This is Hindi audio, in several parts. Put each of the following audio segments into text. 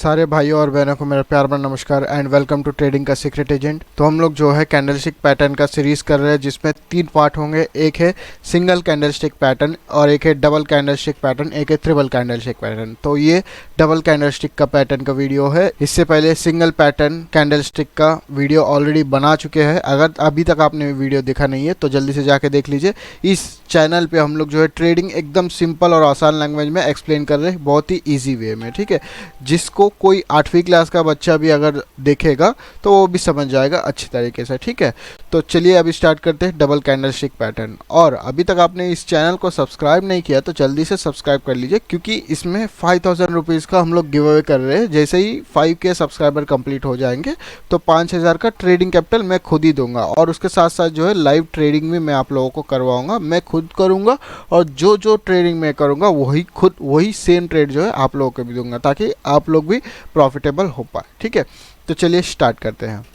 सारे भाइयों और बहनों को मेरा प्यार भरा नमस्कार एंड वेलकम टू ट्रेडिंग का सीक्रेट एजेंट। तो हम लोग जो है कैंडलस्टिक पैटर्न का सीरीज कर रहे हैं जिसमें 3 पार्ट होंगे। एक है सिंगल कैंडलस्टिक पैटर्न और एक है डबल कैंडलस्टिक पैटर्न, एक है ट्रिपल कैंडलस्टिक पैटर्न। तो ये डबल कैंडलस्टिक का पैटर्न का वीडियो है। इससे पहले सिंगल पैटर्न कैंडलस्टिक का वीडियो ऑलरेडी बना चुके हैं। अगर अभी तक आपने वीडियो देखा नहीं है तो जल्दी से जाके देख लीजिए। इस चैनल पे हम लोग जो है ट्रेडिंग एकदम सिंपल और आसान लैंग्वेज में एक्सप्लेन कर रहे हैं, बहुत ही ईजी वे में, ठीक है। जिसको कोई 8वीं क्लास का बच्चा भी अगर देखेगा तो वो भी समझ जाएगा अच्छी तरीके से, ठीक है। तो चलिए अभी स्टार्ट करते हैं डबल कैंडलस्टिक पैटर्न। और अभी तक आपने इस चैनल को सब्सक्राइब नहीं किया तो जल्दी से सब्सक्राइब कर लीजिए, क्योंकि इसमें 5000 रुपीज़ का हम लोग गिव अवे कर रहे हैं। जैसे ही 5K सब्सक्राइबर कंप्लीट हो जाएंगे तो 5000 का ट्रेडिंग कैपिटल मैं खुद ही दूंगा, और उसके साथ साथ जो है लाइव ट्रेडिंग भी मैं आप लोगों को करवाऊंगा। मैं खुद करूंगा और जो जो ट्रेडिंग मैं करूंगा वही सेम ट्रेड जो है आप लोगों को भी दूंगा, ताकि आप लोग भी प्रॉफिटेबल हो पाए, ठीक है। तो चलिए स्टार्ट करते हैं।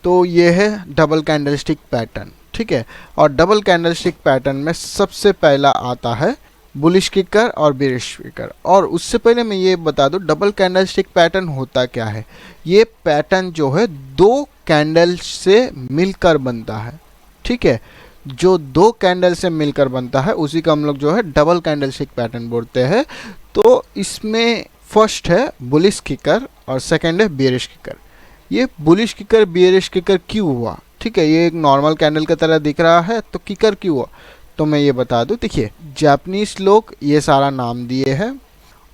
तो ये है डबल कैंडलस्टिक पैटर्न, ठीक है। और डबल कैंडलस्टिक पैटर्न में सबसे पहला आता है बुलिश किकर और बेरिश किकर। और उससे पहले मैं ये बता दूं डबल कैंडलस्टिक पैटर्न होता क्या है। ये पैटर्न जो है 2 कैंडल से मिलकर बनता है, ठीक है। जो 2 कैंडल से मिलकर बनता है उसी का हम लोग जो है डबल कैंडलस्टिक पैटर्न बोलते हैं। तो इसमें फर्स्ट है बुलिश किकर और सेकंड है बेरिश किकर। ये बुलिश किकर बेरिश किकर क्यों हुआ, ठीक है। ये एक नॉर्मल कैंडल की तरह दिख रहा है, तो किकर क्यों हुआ तो मैं ये बता दूं। देखिए, जापानीज लोग ये सारा नाम दिए हैं,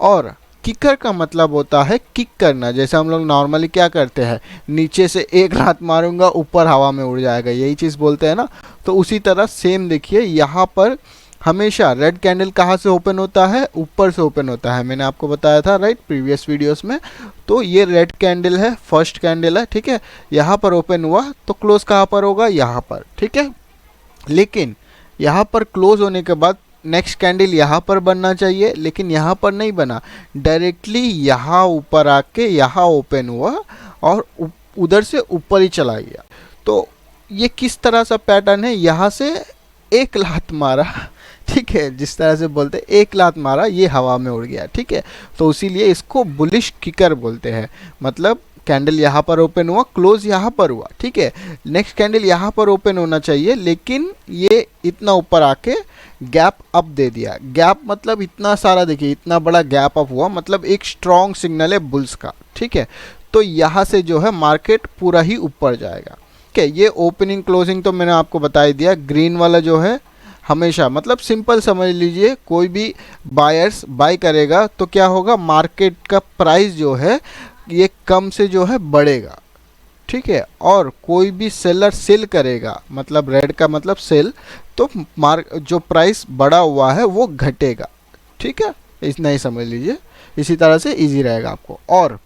और किकर का मतलब होता है किक करना। जैसे हम लोग नॉर्मली क्या करते हैं, नीचे से एक लात मारूंगा ऊपर हवा में उड़ जाएगा, यही चीज़ बोलते हैं ना। तो उसी तरह सेम देखिए, यहाँ पर हमेशा रेड कैंडल कहाँ से ओपन होता है, ऊपर से ओपन होता है। मैंने आपको बताया था राइट प्रीवियस वीडियोस में। तो ये रेड कैंडल है, फर्स्ट कैंडल है, ठीक है। यहाँ पर ओपन हुआ तो क्लोज कहाँ पर होगा, यहाँ पर, ठीक है। लेकिन यहाँ पर क्लोज होने के बाद नेक्स्ट कैंडल यहाँ पर बनना चाहिए, लेकिन यहाँ पर नहीं बना, डायरेक्टली यहाँ ऊपर आके यहाँ ओपन हुआ और उधर से ऊपर ही चला गया। तो ये किस तरह सा पैटर्न है, यहाँ से एक लात मारा, ठीक है, जिस तरह से बोलते हैं एक लात मारा, ये हवा में उड़ गया, ठीक है। तो इसीलिए इसको बुलिश किकर बोलते हैं। मतलब कैंडल यहाँ पर ओपन हुआ, क्लोज यहाँ पर हुआ, ठीक है। नेक्स्ट कैंडल यहाँ पर ओपन होना चाहिए, लेकिन ये इतना ऊपर आके गैप अप दे दिया। गैप मतलब इतना सारा, देखिए इतना बड़ा गैप अप हुआ, मतलब एक स्ट्रॉन्ग सिग्नल है बुल्स का, ठीक है। तो यहाँ से जो है मार्केट पूरा ही ऊपर जाएगा, ठीक है। ये ओपनिंग क्लोजिंग तो मैंने आपको बता ही दिया। ग्रीन वाला जो है हमेशा, मतलब सिंपल समझ लीजिए, कोई भी बायर्स बाय करेगा तो क्या होगा, मार्केट का प्राइस जो है ये कम से जो है बढ़ेगा, ठीक है। और कोई भी सेलर सेल करेगा, मतलब रेड का मतलब सेल, तो जो प्राइस बढ़ा हुआ है वो घटेगा, ठीक है। इतना ही समझ लीजिए, इसी तरह से इजी रहेगा आपको। और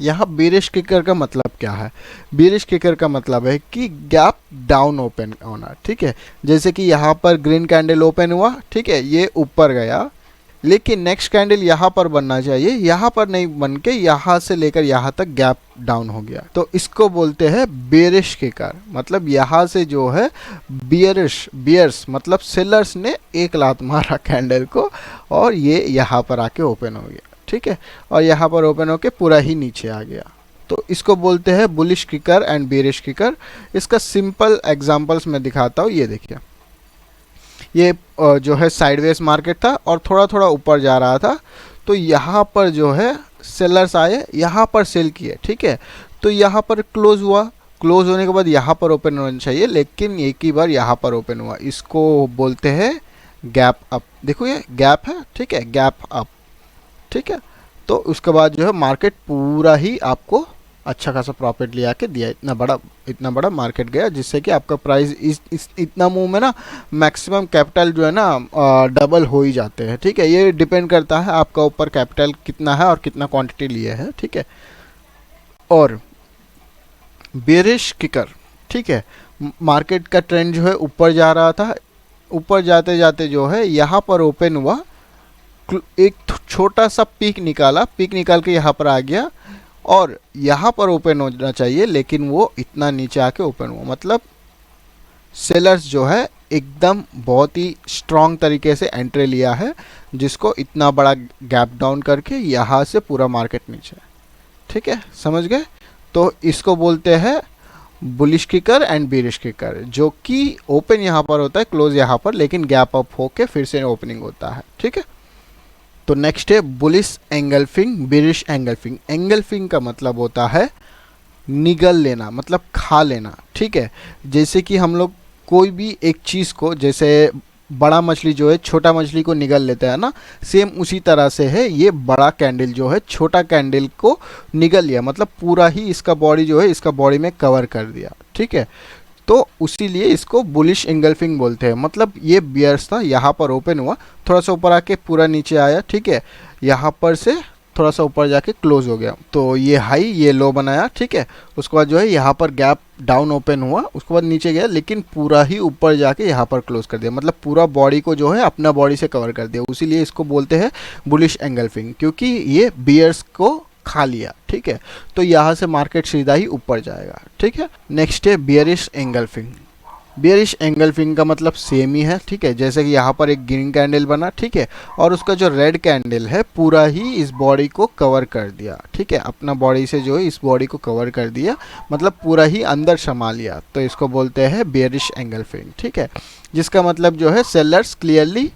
यहाँ बेरिश किकर का मतलब क्या है, बेरिश किकर का मतलब है कि गैप डाउन ओपन होना, ठीक है। जैसे कि यहाँ पर ग्रीन कैंडल ओपन हुआ, ठीक है, ये ऊपर गया, लेकिन नेक्स्ट कैंडल यहाँ पर बनना चाहिए, यहाँ पर नहीं बन के यहाँ से लेकर यहाँ तक गैप डाउन हो गया। तो इसको बोलते हैं बेरिश किकर। मतलब यहाँ से जो है बियर्स मतलब सेलर्स ने एक लात मारा कैंडल को, और ये यहाँ पर आके ओपन हो गया, ठीक है। और यहाँ पर ओपन होके पूरा ही नीचे आ गया। तो इसको बोलते हैं bullish kicker and bearish kicker. इसका सिंपल एग्जांपल्स मैं दिखाता हूँ। ये देखिए, ये जो है साइडवेज मार्केट था और थोड़ा थोड़ा ऊपर जा रहा था। तो यहाँ पर जो है सेलर्स आए, यहाँ पर सेल किए, ठीक है। तो यहाँ पर क्लोज हुआ, क्लोज होने के बाद यहाँ पर ओपन होना चाहिए, लेकिन एक ही बार यहाँ पर ओपन हुआ। इसको बोलते हैं गैप अप। देखो ये गैप है, ठीक है, गैप अप, ठीक है। तो उसके बाद जो है मार्केट पूरा ही आपको अच्छा खासा प्रॉफिट ले आके दिया। इतना बड़ा मार्केट गया, जिससे कि आपका प्राइस इतना मूव में ना मैक्सिमम कैपिटल जो है ना डबल हो ही जाते हैं, ठीक है। ये डिपेंड करता है आपका ऊपर कैपिटल कितना है और कितना क्वांटिटी लिए है, ठीक है। और बेरिश किकर, ठीक है, मार्केट का ट्रेंड जो है ऊपर जा रहा था, ऊपर जाते जाते जो है यहाँ पर ओपन हुआ, एक छोटा सा पीक निकाल के यहाँ पर आ गया, और यहाँ पर ओपन होना चाहिए, लेकिन वो इतना नीचे आके ओपन हुआ। मतलब सेलर्स जो है एकदम बहुत ही स्ट्रॉन्ग तरीके से एंट्री लिया है, जिसको इतना बड़ा गैप डाउन करके यहाँ से पूरा मार्केट नीचे। ठीक है, समझ गए? तो इसको बोलते हैं bullish kicker and bearish kicker, जो कि ओपन यहाँ पर होता है, क्लोज यहाँ पर, लेकिन गैप अप होके फिर से ओपनिंग होता है। ठीक है, तो नेक्स्ट है bullish engulfing, bearish engulfing. Engulfing का मतलब होता है निगल लेना, मतलब खा लेना। ठीक है, जैसे कि हम लोग कोई भी एक चीज़ को, जैसे बड़ा मछली जो है छोटा मछली को निगल लेता है ना, सेम उसी तरह से है ये बड़ा कैंडल जो है छोटा कैंडल को निगल लिया, मतलब पूरा ही इसका बॉडी जो है इसका बॉडी में कवर कर दिया। ठीक है, तो उसीलिए इसको बुलिश एंगल्फिंग बोलते हैं। मतलब ये बियर्स था, यहाँ पर ओपन हुआ, थोड़ा सा ऊपर आके पूरा नीचे आया। ठीक है, यहाँ पर से थोड़ा सा ऊपर जाके क्लोज हो गया, तो ये हाई ये लो बनाया। ठीक है, उसके बाद जो है यहाँ पर गैप डाउन ओपन हुआ, उसके बाद नीचे गया, लेकिन पूरा ही ऊपर जाके यहाँ पर क्लोज कर दिया, मतलब पूरा बॉडी को जो है अपना बॉडी से कवर कर दिया। उसीलिए इसको बोलते हैं बुलिश एंगल्फिंग, क्योंकि ये बियर्स को खा लिया। ठीक है, तो यहाँ से मार्केट सीधा ही ऊपर जाएगा। ठीक है, नेक्स्ट है बियरिश एंगल्फिंग। बियरिश एंगल्फिंग का मतलब सेम ही है। ठीक है, जैसे कि यहाँ पर एक ग्रीन कैंडल बना, ठीक है, और उसका जो रेड कैंडल है पूरा ही इस बॉडी को कवर कर दिया। ठीक है, अपना बॉडी से जो है इस बॉडी को कवर कर दिया, मतलब पूरा ही अंदर समा लिया, तो इसको बोलते हैं बियरिश एंगल्फिंग। ठीक है, जिसका मतलब जो है सेलर्स क्लियरली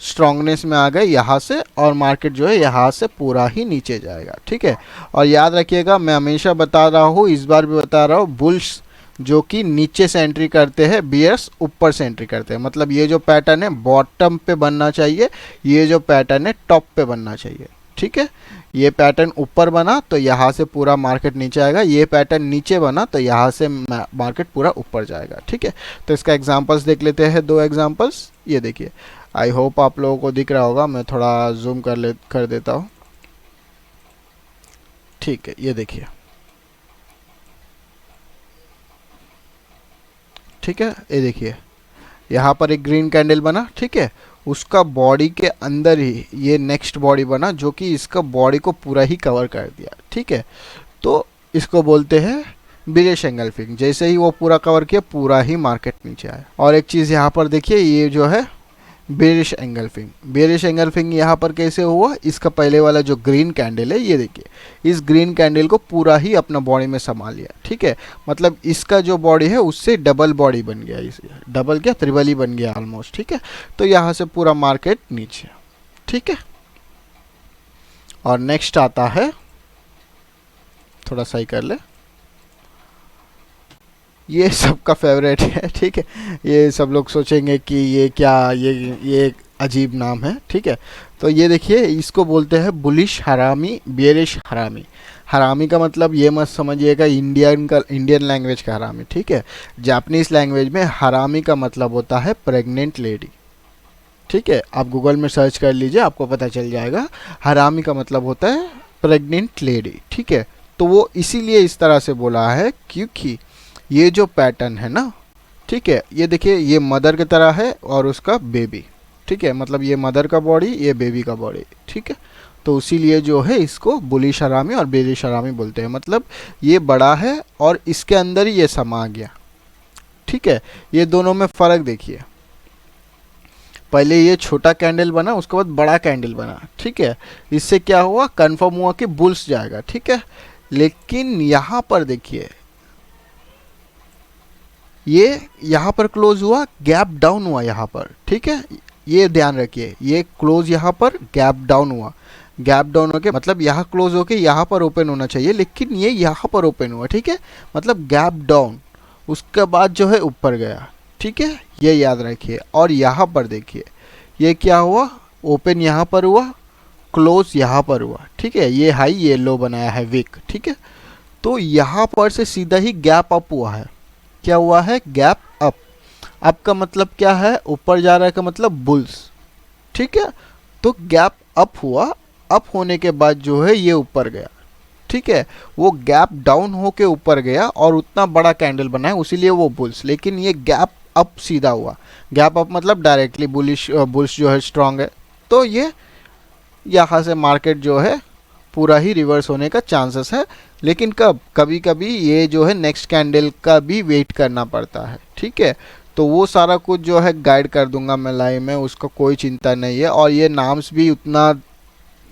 स्ट्रॉन्गनेस में आ गए यहाँ से, और मार्केट जो है यहाँ से पूरा ही नीचे जाएगा। ठीक है, और याद रखिएगा मैं हमेशा बता रहा हूँ, इस बार भी बता रहा हूँ, बुल्स जो कि नीचे से एंट्री करते हैं, बियर्स ऊपर से एंट्री करते हैं। मतलब ये जो पैटर्न है बॉटम पे बनना चाहिए, ये जो पैटर्न है टॉप पे बनना चाहिए। ठीक है, ये पैटर्न ऊपर बना तो यहाँ से पूरा मार्केट नीचे आएगा, ये पैटर्न नीचे बना तो यहाँ से मार्केट पूरा ऊपर जाएगा। ठीक है, तो इसका एग्जांपल्स देख लेते हैं, 2 एग्जांपल्स। ये देखिए, आई होप आप लोगों को दिख रहा होगा, मैं थोड़ा जूम कर देता हूँ। ठीक है, ये देखिए, ठीक है, ये देखिए यहाँ पर एक ग्रीन कैंडल बना। ठीक है, उसका बॉडी के अंदर ही ये नेक्स्ट बॉडी बना, जो कि इसका बॉडी को पूरा ही कवर कर दिया। ठीक है, तो इसको बोलते हैं बियरिश एंगल्फिंग। जैसे ही वो पूरा कवर किया, पूरा ही मार्केट नीचे आया। और एक चीज़ यहाँ पर देखिए, ये जो है बेरिश एंगल्फिंग। बेरिश एंगल्फिंग यहाँ पर कैसे हुआ, इसका पहले वाला जो ग्रीन कैंडल है, ये देखिए, इस ग्रीन कैंडल को पूरा ही अपना बॉडी में संभाल लिया। ठीक है, मतलब इसका जो बॉडी है उससे डबल बॉडी बन गया, इसे डबल क्या त्रिबल ही बन गया ऑलमोस्ट। ठीक है, तो यहाँ से पूरा मार्केट नीचे। ठीक है, और नेक्स्ट आता है, थोड़ा सही कर ले, ये सबका फेवरेट है। ठीक है, ये सब लोग सोचेंगे कि ये क्या, ये एक अजीब नाम है। ठीक है, तो ये देखिए, इसको बोलते हैं बुलिश हरामी, बियरिश हरामी। हरामी का मतलब ये मत समझिएगा इंडियन लैंग्वेज का हरामी। ठीक है, जापानीज लैंग्वेज में हरामी का मतलब होता है प्रेग्नेंट लेडी। ठीक है, आप गूगल में सर्च कर लीजिए, आपको पता चल जाएगा। हरामी का मतलब होता है प्रेग्नेंट लेडी। ठीक है, तो वो इसीलिए इस तरह से बोला है क्योंकि ये जो पैटर्न है ना, ठीक है, ये देखिए, ये मदर की तरह है और उसका बेबी। ठीक है, मतलब ये मदर का बॉडी, ये बेबी का बॉडी। ठीक है, तो इसीलिए जो है इसको बुलिश हरामी और बेरिश हरामी बोलते हैं। मतलब ये बड़ा है और इसके अंदर ही ये समा गया। ठीक है, ये दोनों में फ़र्क देखिए, पहले ये छोटा कैंडल बना, उसके बाद बड़ा कैंडल बना। ठीक है, इससे क्या हुआ, कंफर्म हुआ कि बुल्स जाएगा। ठीक है, लेकिन यहाँ पर देखिए, ये यहाँ पर क्लोज हुआ, गैप डाउन हुआ यहाँ पर। ठीक है, ये ध्यान रखिए, ये क्लोज यहाँ पर गैप डाउन हुआ, गैप डाउन होके मतलब यहाँ क्लोज होके यहाँ पर ओपन होना चाहिए, लेकिन ये यहाँ पर ओपन हुआ। ठीक है, मतलब गैप डाउन, उसके बाद जो है ऊपर गया। ठीक है, ये याद रखिए। और यहाँ पर देखिए, ये क्या हुआ, ओपन यहाँ पर हुआ, क्लोज यहाँ पर हुआ। ठीक है, ये हाई ये लो बनाया है विक। ठीक है, तो यहाँ पर से सीधा ही गैप अप हुआ है। क्या हुआ है, गैप अप। अप का मतलब क्या है, ऊपर जा रहा है का मतलब बुल्स। ठीक है, तो गैप अप हुआ, अप होने के बाद जो है ये ऊपर गया। ठीक है, वो गैप डाउन होके ऊपर गया और उतना बड़ा कैंडल बना है, उसीलिए वो बुल्स। लेकिन ये गैप अप सीधा हुआ, गैप अप मतलब डायरेक्टली बुल्स जो है स्ट्रांग है, तो ये यहाँ से मार्केट जो है पूरा ही रिवर्स होने का चांसेस है। लेकिन कब, कभी कभी ये जो है नेक्स्ट कैंडल का भी वेट करना पड़ता है। ठीक है, तो वो सारा कुछ जो है गाइड कर दूंगा मैं लाइव में, उसका कोई चिंता नहीं है। और ये नाम्स भी उतना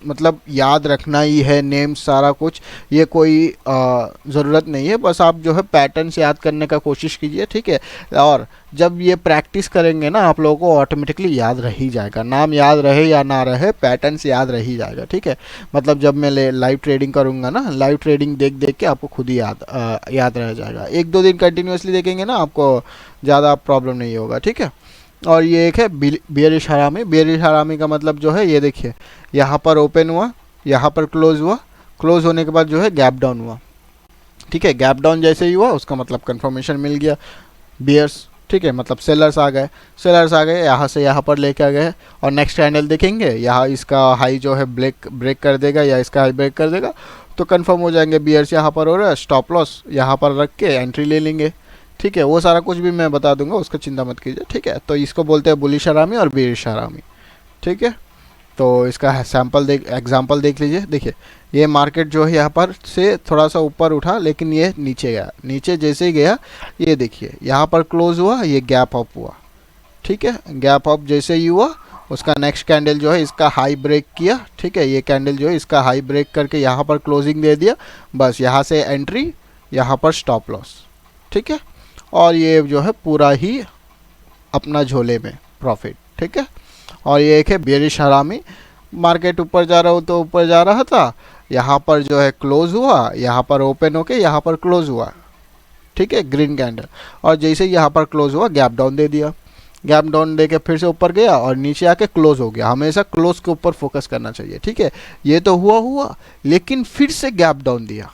मतलब याद रखना ही है, नेम सारा कुछ, ये कोई ज़रूरत नहीं है। बस आप जो है पैटर्न्स याद करने का कोशिश कीजिए, ठीक है। और जब ये प्रैक्टिस करेंगे ना, आप लोगों को ऑटोमेटिकली याद रह ही जाएगा, नाम याद रहे या ना रहे, पैटर्न्स याद रह ही जाएगा, ठीक है। मतलब जब मैं लाइव ट्रेडिंग करूँगा ना, लाइव ट्रेडिंग देख देख के आपको खुद ही याद रह जाएगा। 1-2 दिन कंटिन्यूसली देखेंगे ना, आपको ज़्यादा प्रॉब्लम नहीं होगा, ठीक है। और ये एक है बेयरिश हरामी। बेयरिश हरामी का मतलब जो है, ये देखिए यहाँ पर ओपन हुआ, यहाँ पर क्लोज हुआ, क्लोज होने के बाद जो है गैप डाउन हुआ, ठीक है। गैप डाउन जैसे ही हुआ उसका मतलब कंफर्मेशन मिल गया बियर्स, ठीक है, मतलब सेलर्स आ गए। सेलर्स आ गए, यहाँ से यहाँ पर लेके आ गए। और नेक्स्ट कैंडल देखेंगे, यहाँ इसका हाई जो है ब्रेक कर देगा या इसका हाई ब्रेक कर देगा तो कंफर्म हो जाएंगे बियर्स यहाँ पर हो रहा है। स्टॉप लॉस यहाँ पर रख के एंट्री ले लेंगे, ठीक है। वो सारा कुछ भी मैं बता दूंगा, उसका चिंता मत कीजिए, ठीक है। तो इसको बोलते हैं बुलिश हरामी और बेयरिश हरामी, ठीक है। तो इसका एग्जाम्पल देख लीजिए। देखिए ये मार्केट जो है यहाँ पर से थोड़ा सा ऊपर उठा, लेकिन ये नीचे गया। नीचे जैसे ही गया, ये देखिए यहाँ पर क्लोज हुआ, ये गैप अप हुआ, ठीक है। गैप अप जैसे ही हुआ, उसका नेक्स्ट कैंडल जो है इसका हाई ब्रेक किया, ठीक है। ये कैंडल जो है इसका हाई ब्रेक करके यहाँ पर क्लोजिंग दे दिया, बस यहाँ से एंट्री, यहाँ पर स्टॉप लॉस, ठीक है। और ये जो है पूरा ही अपना झोले में प्रॉफिट, ठीक है। और ये एक है बेयरिश हरामी। मार्केट ऊपर जा रहा हो तो ऊपर जा रहा था, यहाँ पर जो है क्लोज हुआ, यहाँ पर ओपन होके यहाँ पर क्लोज हुआ, ठीक है, ग्रीन कैंडल। और जैसे यहाँ पर क्लोज हुआ, गैप डाउन दे दिया। गैप डाउन दे के फिर से ऊपर गया और नीचे आके क्लोज हो गया। हमेशा क्लोज के ऊपर फोकस करना चाहिए, ठीक है। ये तो हुआ लेकिन फिर से गैप डाउन दिया,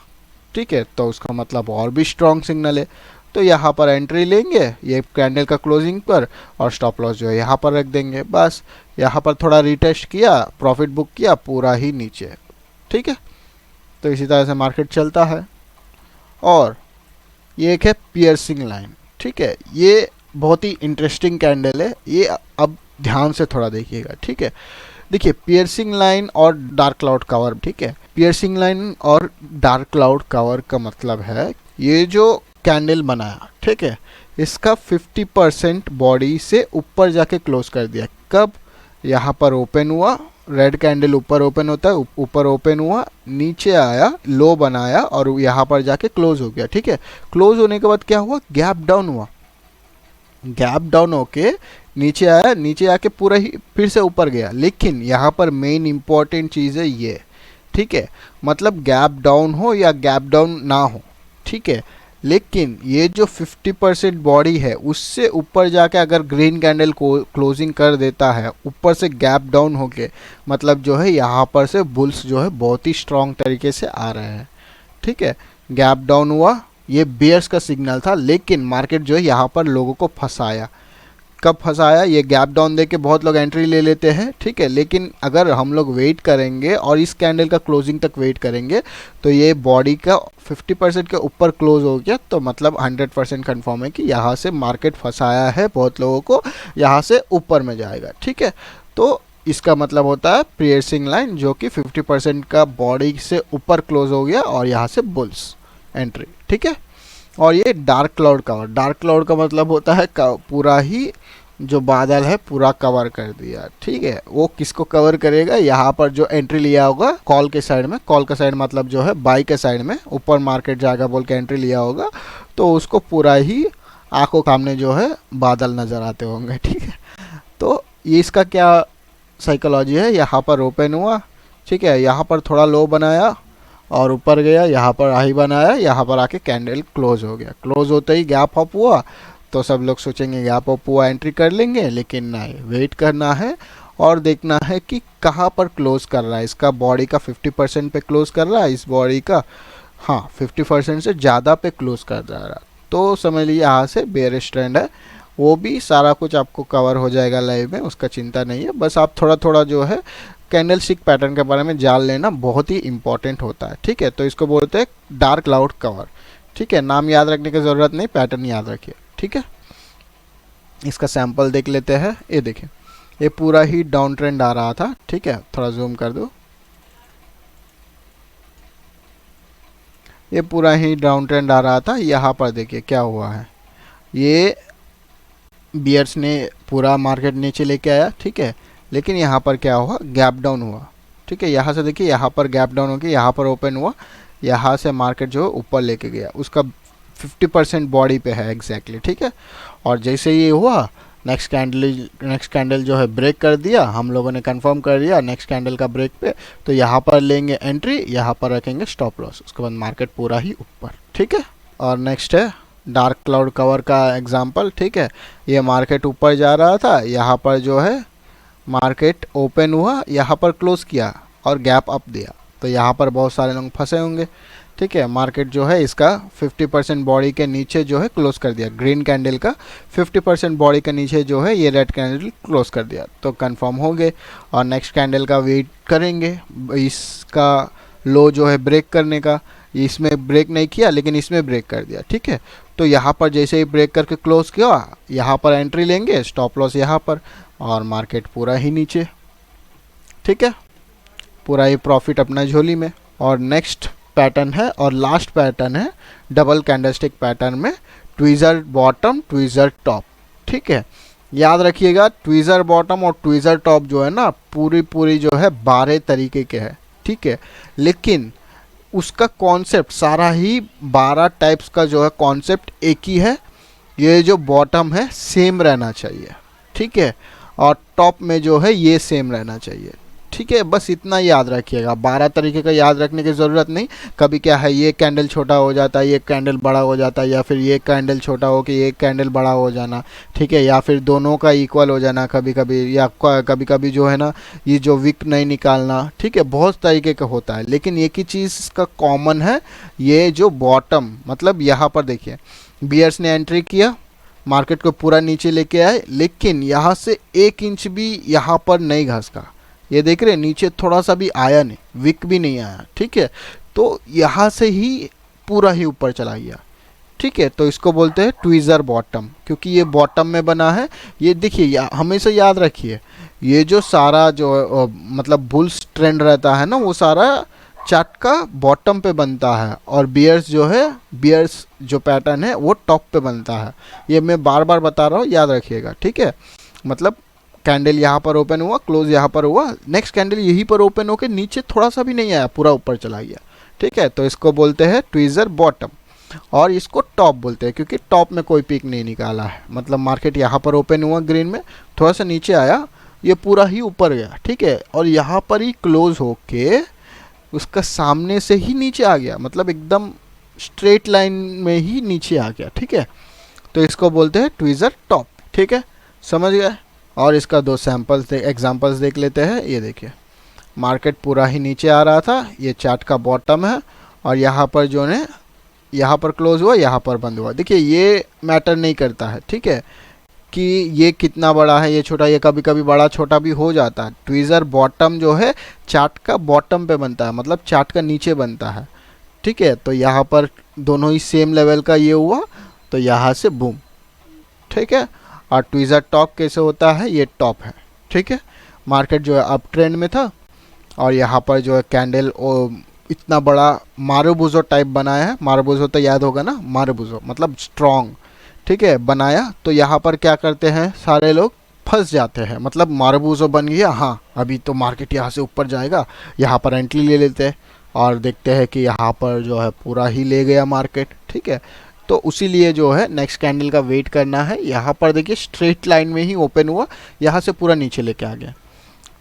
ठीक है, तो उसका मतलब और भी स्ट्रॉन्ग सिग्नल है। तो यहाँ पर एंट्री लेंगे ये कैंडल का क्लोजिंग पर, और स्टॉप लॉस जो है यहाँ पर रख देंगे। बस यहाँ पर थोड़ा रिटेस्ट किया, प्रॉफिट बुक किया, पूरा ही नीचे, ठीक है। तो इसी तरह से मार्केट चलता है। और ये एक है पियर्सिंग लाइन, ठीक है। ये बहुत ही इंटरेस्टिंग कैंडल है, ये अब ध्यान से थोड़ा देखिएगा, ठीक है। देखिए पियर्सिंग लाइन और डार्क क्लाउड कवर, ठीक है। पियर्सिंग लाइन और डार्क क्लाउड कवर का मतलब है, ये जो कैंडल बनाया, ठीक है, इसका 50% बॉडी से ऊपर जाके क्लोज कर दिया। कब? यहाँ पर ओपन हुआ, रेड कैंडल ऊपर ओपन होता है, ऊपर ओपन हुआ, नीचे आया, लो बनाया और यहाँ पर जाके क्लोज हो गया, ठीक है। क्लोज होने के बाद क्या हुआ? गैप डाउन हुआ। गैप डाउन होके नीचे आया, नीचे आके पूरा ही फिर से ऊपर गया। लेकिन यहाँ पर मेन इंपॉर्टेंट चीज़ है ये, ठीक है, मतलब गैप डाउन हो या गैप डाउन ना हो, ठीक है, लेकिन ये जो 50% बॉडी है उससे ऊपर जाके अगर ग्रीन कैंडल को क्लोजिंग कर देता है ऊपर से गैप डाउन होके, मतलब जो है यहाँ पर से बुल्स जो है बहुत ही स्ट्रॉन्ग तरीके से आ रहे हैं, ठीक है। गैप डाउन हुआ, ये बेयर्स का सिग्नल था, लेकिन मार्केट जो है यहाँ पर लोगों को फंसाया। कब फंसाया? ये गैप डाउन दे के बहुत लोग एंट्री ले लेते हैं, ठीक है, लेकिन अगर हम लोग वेट करेंगे और इस कैंडल का क्लोजिंग तक वेट करेंगे तो ये बॉडी का 50% के ऊपर क्लोज हो गया, तो मतलब 100% कन्फर्म है कि यहाँ से मार्केट फंसाया है बहुत लोगों को, यहाँ से ऊपर में जाएगा, ठीक है। तो इसका मतलब होता है पियर्सिंग लाइन, जो कि 50% का बॉडी से ऊपर क्लोज हो गया और यहाँ से बुल्स एंट्री, ठीक है। और ये dark cloud cover, dark cloud का मतलब होता है पूरा ही जो बादल है पूरा कवर कर दिया, ठीक है। वो किसको कवर करेगा? यहाँ पर जो एंट्री लिया होगा कॉल के साइड में, कॉल का साइड मतलब जो है बाई के साइड में, ऊपर मार्केट जाएगा बोल के एंट्री लिया होगा, तो उसको पूरा ही आंखों सामने जो है बादल नज़र आते होंगे, ठीक है। तो ये इसका क्या साइकोलॉजी है? यहाँ पर ओपन हुआ, ठीक है, यहाँ पर थोड़ा लो बनाया और ऊपर गया, यहाँ पर हाई बनाया, यहाँ पर आके कैंडल क्लोज हो गया। क्लोज होते ही गैप अप हुआ, तो सब लोग सोचेंगे गैप अप हुआ एंट्री कर लेंगे, लेकिन नहीं, वेट करना है और देखना है कि कहाँ पर क्लोज कर रहा है। इसका बॉडी का 50% पे क्लोज कर रहा है, इस बॉडी का हाँ 50% से ज़्यादा पे क्लोज कर रहा है, तो समझ लीजिए यहाँ से बेयरिश ट्रेंड है। वो भी सारा कुछ आपको कवर हो जाएगा लाइव में, उसका चिंता नहीं है। बस आप थोड़ा थोड़ा जो है कैंडल स्टिक पैटर्न के बारे में जान लेना बहुत ही इंपॉर्टेंट होता है, ठीक है। तो इसको बोलते हैं डार्क क्लाउड कवर, ठीक है। नाम याद रखने की ज़रूरत नहीं, पैटर्न याद रखिए, ठीक है। इसका सैंपल देख लेते हैं। ये देखिए, ये पूरा ही डाउन ट्रेंड आ रहा था, ठीक है, थोड़ा जूम कर दो। ये पूरा ही डाउन ट्रेंड आ रहा था। यहाँ पर देखिए क्या हुआ है, ये बियर्स ने पूरा मार्केट नीचे लेके आया, ठीक है, लेकिन यहाँ पर क्या हुआ, गैप डाउन हुआ, ठीक है। यहाँ से देखिए, यहाँ पर गैप डाउन हो गया, यहाँ पर ओपन हुआ, यहाँ से मार्केट जो ऊपर लेके गया, उसका 50% बॉडी पे है एग्जैक्टली, ठीक है। और जैसे ये हुआ, नेक्स्ट कैंडल जो है ब्रेक कर दिया, हम लोगों ने कंफर्म कर दिया नेक्स्ट कैंडल का ब्रेक पे, तो यहाँ पर लेंगे एंट्री, यहाँ पर रखेंगे स्टॉप लॉस, उसके बाद मार्केट पूरा ही ऊपर, ठीक है। और नेक्स्ट है डार्क क्लाउड कवर का एग्जांपल, ठीक है। ये मार्केट ऊपर जा रहा था, यहाँ पर जो है मार्केट ओपन हुआ, यहाँ पर क्लोज किया और गैप अप दिया, तो यहाँ पर बहुत सारे लोग फंसे होंगे, ठीक है। मार्केट जो है इसका 50% बॉडी के नीचे जो है क्लोज कर दिया, ग्रीन कैंडल का 50% बॉडी के नीचे जो है ये रेड कैंडल क्लोज कर दिया, तो कंफर्म हो गए। और नेक्स्ट कैंडल का वेट करेंगे, इसका लो जो है ब्रेक करने का, इसमें ब्रेक नहीं किया लेकिन इसमें ब्रेक कर दिया, ठीक है। तो यहाँ पर जैसे ही ब्रेक करके क्लोज किया, यहाँ पर एंट्री लेंगे, स्टॉप लॉस यहाँ पर, और मार्केट पूरा ही नीचे, ठीक है, पूरा ही प्रॉफिट अपना झोली में। और नेक्स्ट पैटर्न है और लास्ट पैटर्न है डबल कैंडलस्टिक पैटर्न में ट्वीजर बॉटम ट्वीजर टॉप, ठीक है। याद रखिएगा, ट्वीजर बॉटम और ट्वीजर टॉप जो है ना, पूरी जो है 12 तरीके के है, ठीक है, लेकिन उसका कॉन्सेप्ट सारा ही 12 टाइप्स का जो है कॉन्सेप्ट एक ही है। ये जो बॉटम है सेम रहना चाहिए, ठीक है, और टॉप में जो है ये सेम रहना चाहिए, ठीक है। बस इतना याद रखिएगा, 12 तरीके का याद रखने की ज़रूरत नहीं। कभी क्या है, ये कैंडल छोटा हो जाता है, ये कैंडल बड़ा हो जाता है, या फिर ये कैंडल छोटा हो कि ये कैंडल बड़ा हो जाना, ठीक है, या फिर दोनों का इक्वल हो जाना कभी कभी, या कभी कभी जो है ना ये जो विक नहीं निकालना, ठीक है, बहुत तरीके का होता है। लेकिन एक ही चीज़ इसका कॉमन है, ये जो बॉटम, मतलब यहाँ पर देखिए बियर्स ने एंट्री किया, मार्केट को पूरा नीचे लेके आए, लेकिन यहाँ से 1 इंच भी यहाँ पर नहीं घसका, ये देख रहे हैं नीचे थोड़ा सा भी आया नहीं, विक भी नहीं आया, ठीक है। तो यहाँ से ही पूरा ही ऊपर चला गया, ठीक है। तो इसको बोलते हैं ट्वीजर बॉटम, क्योंकि ये बॉटम में बना है। ये देखिए, हमेशा याद रखिए, ये जो सारा जो मतलब बुल्स ट्रेंड रहता है ना, वो सारा चार्ट का बॉटम पे बनता है, और बियर्स जो है, बियर्स जो पैटर्न है वो टॉप पे बनता है। ये मैं बार बार बता रहा हूँ, याद रखिएगा, ठीक है। मतलब कैंडल यहाँ पर ओपन हुआ, क्लोज यहाँ पर हुआ, नेक्स्ट कैंडल यहीं पर ओपन होकर नीचे थोड़ा सा भी नहीं आया, पूरा ऊपर चला गया, ठीक है। तो इसको बोलते हैं ट्वीजर बॉटम, और इसको टॉप बोलते हैं क्योंकि टॉप में कोई पीक नहीं निकाला है। मतलब मार्केट यहाँ पर ओपन हुआ ग्रीन में, थोड़ा सा नीचे आया, ये पूरा ही ऊपर गया, ठीक है, और यहाँ पर ही क्लोज होके उसका सामने से ही नीचे आ गया, मतलब एकदम स्ट्रेट लाइन में ही नीचे आ गया, ठीक है। तो इसको बोलते हैं ट्वीजर टॉप, ठीक है, समझ गए। और इसका 2 सैम्पल्स एग्जांपल्स देख लेते हैं। ये देखिए, मार्केट पूरा ही नीचे आ रहा था, ये चार्ट का बॉटम है, और यहाँ पर जो ने यहाँ पर क्लोज हुआ, यहाँ पर बंद हुआ। देखिए, ये मैटर नहीं करता है, ठीक है, कि ये कितना बड़ा है, ये छोटा, ये कभी कभी बड़ा छोटा भी हो जाता है। ट्वीजर बॉटम जो है चार्ट का बॉटम पे बनता है, मतलब चार्ट का नीचे बनता है, ठीक है। तो यहाँ पर दोनों ही सेम लेवल का ये हुआ, तो यहाँ से बूम, ठीक है। और ट्वीजर टॉप कैसे होता है, ये टॉप है, ठीक है। मार्केट जो है अप ट्रेंड में था, और यहाँ पर जो है कैंडल इतना बड़ा मारुबुजो टाइप बनाया है। मारुबुजो तो याद होगा ना, मारुबुजो मतलब स्ट्रॉन्ग, ठीक है, बनाया। तो यहाँ पर क्या करते हैं, सारे लोग फंस जाते हैं, मतलब मारुबुजो बन गया, हाँ अभी तो मार्केट यहाँ से ऊपर जाएगा, यहाँ पर एंट्री ले लेते हैं, और देखते हैं कि यहाँ पर जो है पूरा ही ले गया मार्केट, ठीक है। तो उसी लिए जो है नेक्स्ट कैंडल का वेट करना है। यहाँ पर देखिए स्ट्रेट लाइन में ही ओपन हुआ, यहाँ से पूरा नीचे लेके आ गया,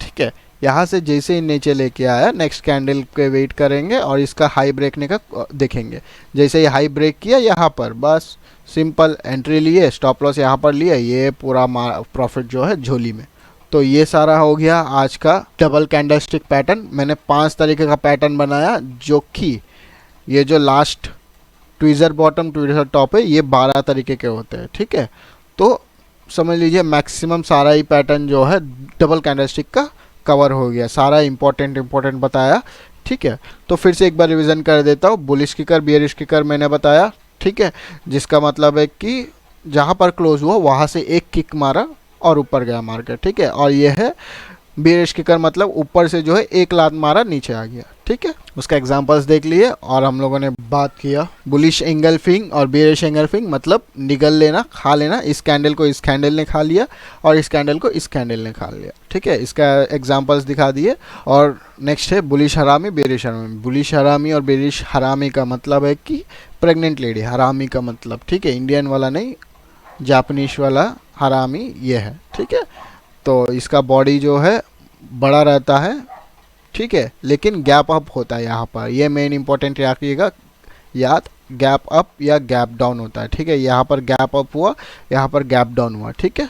ठीक है। यहाँ से जैसे ही नीचे लेके आया, नेक्स्ट कैंडल के वेट करेंगे और इसका हाई ब्रेकने का देखेंगे। जैसे ही हाई ब्रेक किया यहाँ पर, बस सिंपल एंट्री लिए, स्टॉप लॉस यहाँ पर लिए, ये पूरा प्रॉफिट जो है झोली में। तो ये सारा हो गया आज का डबल कैंडलस्टिक पैटर्न। मैंने 5 तरीके का पैटर्न बनाया, जो कि ये जो last tweezer bottom tweezer top है, ये 12 तरीके के होते हैं, ठीक है। तो समझ लीजिए मैक्सिमम सारा ही पैटर्न जो है डबल कैंडलस्टिक का कवर हो गया, सारा इंपॉर्टेंट बताया, ठीक है। तो फिर से एक बार रिवीजन कर देता हूँ। बुलिश किकर, बियरिश किकर मैंने बताया, ठीक है, जिसका मतलब है कि जहाँ पर क्लोज हुआ वहाँ से एक किक मारा और ऊपर गया मार्केट, ठीक है। और ये है बेरिश किकर मतलब ऊपर से जो है एक लात मारा नीचे आ गया, ठीक है। उसका एग्जांपल्स देख लिए और हम लोगों ने बात किया बुलिश एंगल्फिंग और बेरिश एंगल्फिंग मतलब निगल लेना, खा लेना। इस कैंडल को इस कैंडल ने खा लिया और इस कैंडल को इस कैंडल ने खा लिया, ठीक है। इसका एग्जांपल्स दिखा दिए। और नेक्स्ट है बुलिश हरामी बेरिश हरामी। बुलिश हरामी और बेरिश हरामी का मतलब है कि प्रेग्नेंट लेडी, हरामी का मतलब, ठीक है, इंडियन वाला नहीं, जापानीज वाला हरामी ये है, ठीक है। तो इसका बॉडी जो है बड़ा रहता है, ठीक है, लेकिन गैप अप होता है यहाँ पर। ये मेन इंपॉर्टेंट रखिएगा याद, गैप अप या गैप डाउन होता है, ठीक है। यहाँ पर गैप अप हुआ, यहाँ पर गैप डाउन हुआ, ठीक है।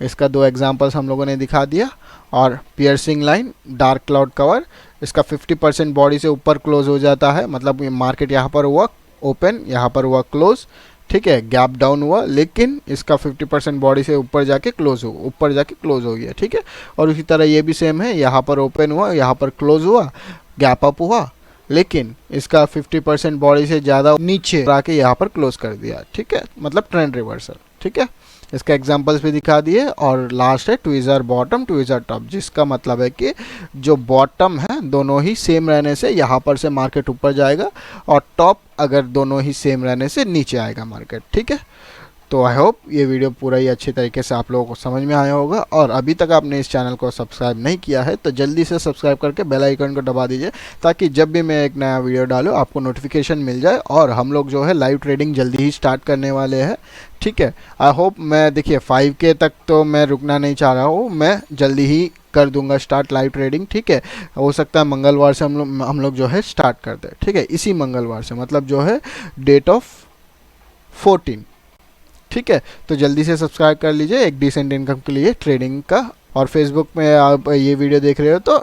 इसका 2 एग्जांपल्स हम लोगों ने दिखा दिया। और piercing line, dark cloud cover, इसका 50% बॉडी से ऊपर क्लोज हो जाता है, मतलब मार्केट यहाँ पर हुआ ओपन, यहाँ पर हुआ क्लोज, ठीक है, गैप डाउन हुआ, लेकिन इसका 50% बॉडी से ऊपर जाके क्लोज हो गया, ठीक है। और उसी तरह ये भी सेम है, यहाँ पर ओपन हुआ, यहाँ पर क्लोज हुआ, गैप अप हुआ, लेकिन इसका 50% बॉडी से ज़्यादा नीचे आके यहाँ पर क्लोज कर दिया, ठीक है, मतलब ट्रेंड रिवर्सल, ठीक है। इसका एग्जांपल्स भी दिखा दिए। और लास्ट है ट्विज़र बॉटम ट्विज़र टॉप, जिसका मतलब है कि जो बॉटम है दोनों ही सेम रहने से यहाँ पर से मार्केट ऊपर जाएगा और टॉप अगर दोनों ही सेम रहने से नीचे आएगा मार्केट, ठीक है। तो आई होप ये वीडियो पूरा ही अच्छी तरीके से आप लोगों को समझ में आया होगा। और अभी तक आपने इस चैनल को सब्सक्राइब नहीं किया है तो जल्दी से सब्सक्राइब करके बेल आइकन को दबा दीजिए, ताकि जब भी मैं एक नया वीडियो डालूँ आपको नोटिफिकेशन मिल जाए। और हम लोग जो है लाइव ट्रेडिंग जल्दी ही स्टार्ट करने वाले हैं, ठीक है। आई होप, मैं देखिए 5K तक तो मैं रुकना नहीं चाह रहा हूँ, मैं जल्दी ही कर दूंगा स्टार्ट लाइव ट्रेडिंग, ठीक है। हो सकता है मंगलवार से हम लोग जो है स्टार्ट कर दें, ठीक है, इसी मंगलवार से, मतलब जो है डेट ऑफ 14, ठीक है। तो जल्दी से सब्सक्राइब कर लीजिए एक डिसेंट इनकम के लिए ट्रेडिंग का। और फेसबुक में आप ये वीडियो देख रहे हो तो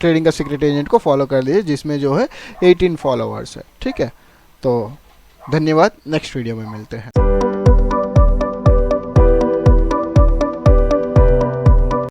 ट्रेडिंग का सीक्रेट एजेंट को फॉलो कर लीजिए, जिसमें जो है 18 फॉलोअर्स है, ठीक है। तो धन्यवाद, नेक्स्ट वीडियो में मिलते हैं।